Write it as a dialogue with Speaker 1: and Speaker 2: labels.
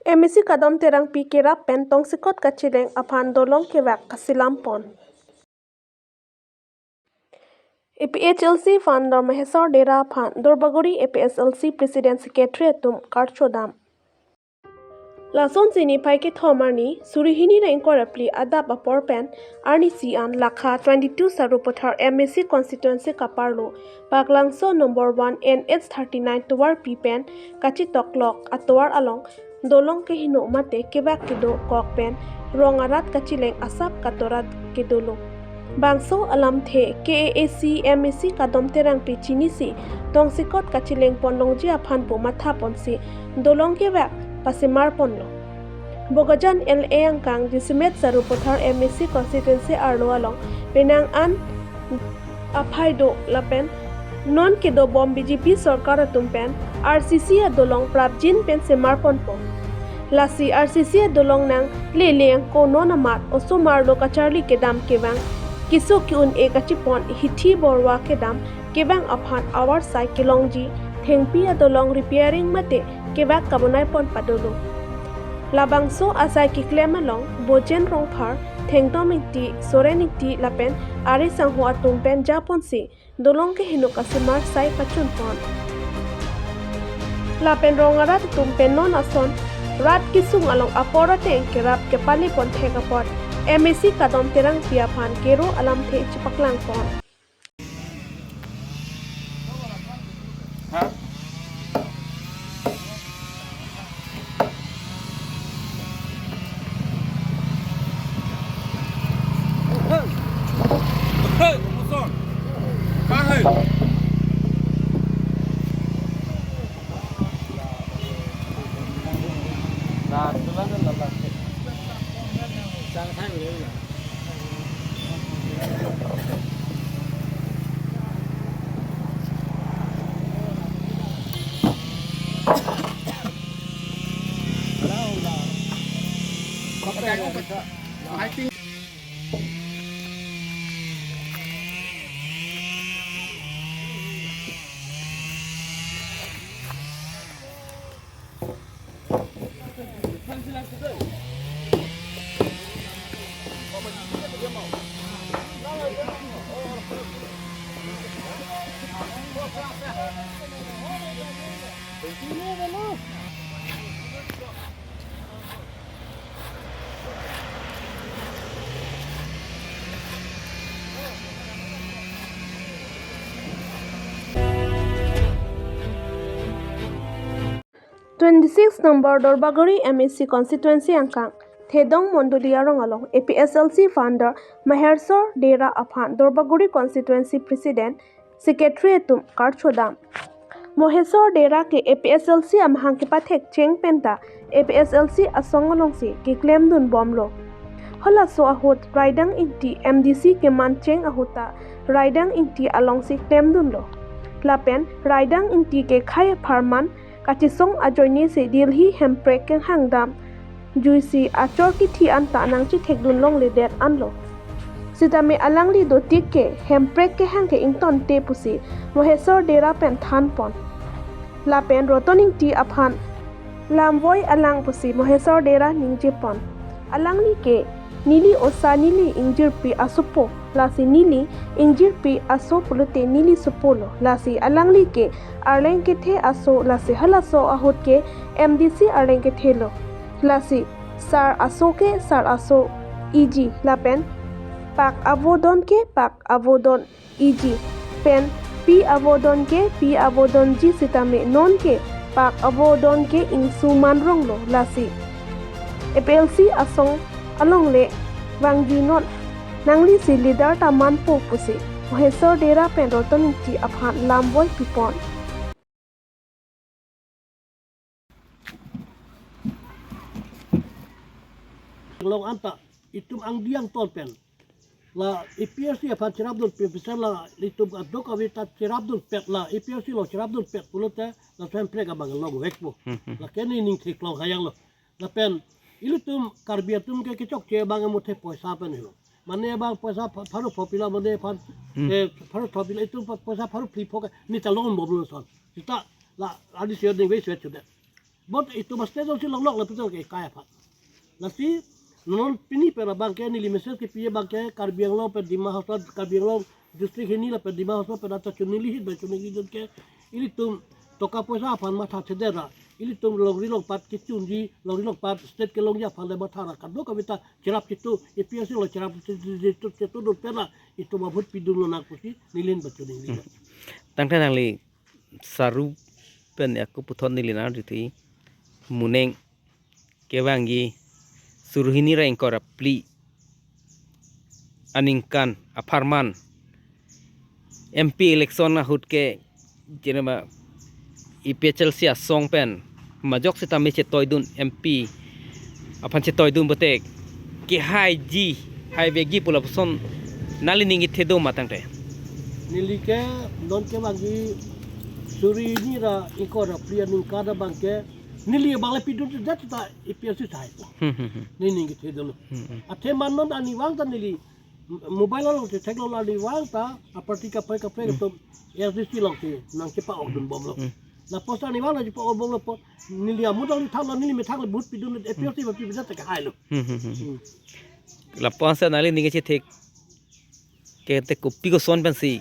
Speaker 1: MSC kadom terang pi kerap pen tong sikot kachileng apan dolong kewak kasilam pon. APHLC founder Mahesar Dera Phan Dorbaguri APSLC President Secretary tum Karchodam. Lason sini pai ke thomarni surihini na incorrectly adap apor pen arni si an lakha 22 sarupothar MSC constituency kaparlo paglangso number 1 NH 39 towar pi pen kachi toklok atwar along dolong ke hino mate kebak kido kok pen rongarat kachileng asap katorat kidolo bangso alam the KAAC MSC kadom terang pi chinisi tong sikot kachileng pondongji aphan po matha ponsi dolong kebak Pasimar Ponlo. Bogajan LA angkang jisimet sarupothar MSC constituency arlo along penang an aphaido lapen non kedo bom BJP sarkar tumpen RCC dolong prabjin pen semar ponpo. Lasi RCC dolong nang leleng ko non amat oso marlo kacharli kedam kebang kiso kiun e kachipon hithi borwa kedam kebang aphan awar sai kilongji thengpi dolong repairing mate kebak kabonai pon padolo labangso asai kiklem along bojen rongphar thengdomingti soreningti lapen ari sangho atumpen japonsi dolong ke hinu kasimar sai pachun pon lapen rongarat tumpen non ason rat kisung along apora teng kerap kepali pon thegapot MSC kadom terang piaphan kero alam the chipaklang pon (26 number Dorbaguri MSC constituency angkang Thedong Mondolia Rongalong APSLC founder Mahersor Dera Aphan Dorbaguri constituency president secretary tum Karchodam Mohesor Dera ke APSLC amhang ke pathek cheng penta APSLC asongolong si ki claim dun bomlo hola so ahot raidang inti MDC ke man cheng ahuta raidang inti along si claim dun lo lapen raidang inti ke khai farman Kachisong ajoyni se Delhi hemprek keng hangdam juisi achor ki thi an ta nang chi thekdun long le det anlo sitame alangli do tikke hemprek ke hang ke ington te pusi Mohesor Dera pen than pon la pen rotoning ti aphan lamvoi alang pusi Mohesor Dera ningje pon alangli ke nili osa nili injir pi asupo lasi nili injir pi aso pulute nili supolo lasi alangli ke arleng ke the aso lasi halaso ahut ke MDC arleng ke thelo lasi sar aso eg lapen pak avodon eg pen pi avodon ji sitame non ke pak avodon ke ingsu manrong lo lasi APLC asong along le wangji non nangli si leader taman po pusi Mohesor Dera pen roton ti aphan lamboy pipon
Speaker 2: long anta itum ang diang tolpen la APSC aphan cherabdul pe la itum adok avita cherabdul pet la APSC lo cherabdul pet pulote la sempre ga bang log wekpo la keni ning thik long hayang lo la pen ilutum karbiatum ke kechok che bang muthe poisa pen hilo mane bang poisa pharu popila mane phan pharu popila itum poisa pharu free phok ni talon boblo son kita la adi se ding we se chude bot itu mas tezo si long la petel ke kaya phat nasi non pini pera bangke ni limeses ke pie bangke karbiang lo pe dima hosa karbiang lo district ini la pe dima hosa pe data chuni li hit ba chuni gi ke ili tum toka poisa phan ma tha chedera ili tum logri log pat ki chunji logri log pat state ke log ya phan le ba thara kan do kavita cherap kitu APS lo cherap tu do pela itu ma bhut pidun lo nak pusi nilin ba chuni li
Speaker 3: tangta nangli saru pen aku puthon nilina riti muneng kewangi suruhini ra engkora pli aningkan aparman MP election na hutke jenema IPHL sia song pen majok sita meche toydun MP apan che toydun botek ki hai begi pula son nali ningi thedo matangte
Speaker 2: nili ke non ke bagi suri ni ra ikora pria ning kada bangke nili bangla pidun jat ta IPS sai ni ningi thedolo athe manon ani wang ta nili mobile lo te technology wang ta aparti ka pai to SDC lo te nang ke pa odun bom lo la posta ni wang la pa bom lo po nili amudal ni thang lo nili me thang lo but pidun APS ba pi jat ka hai lo
Speaker 3: la ponsa nali ningi che thek ke te kupi ko son pensi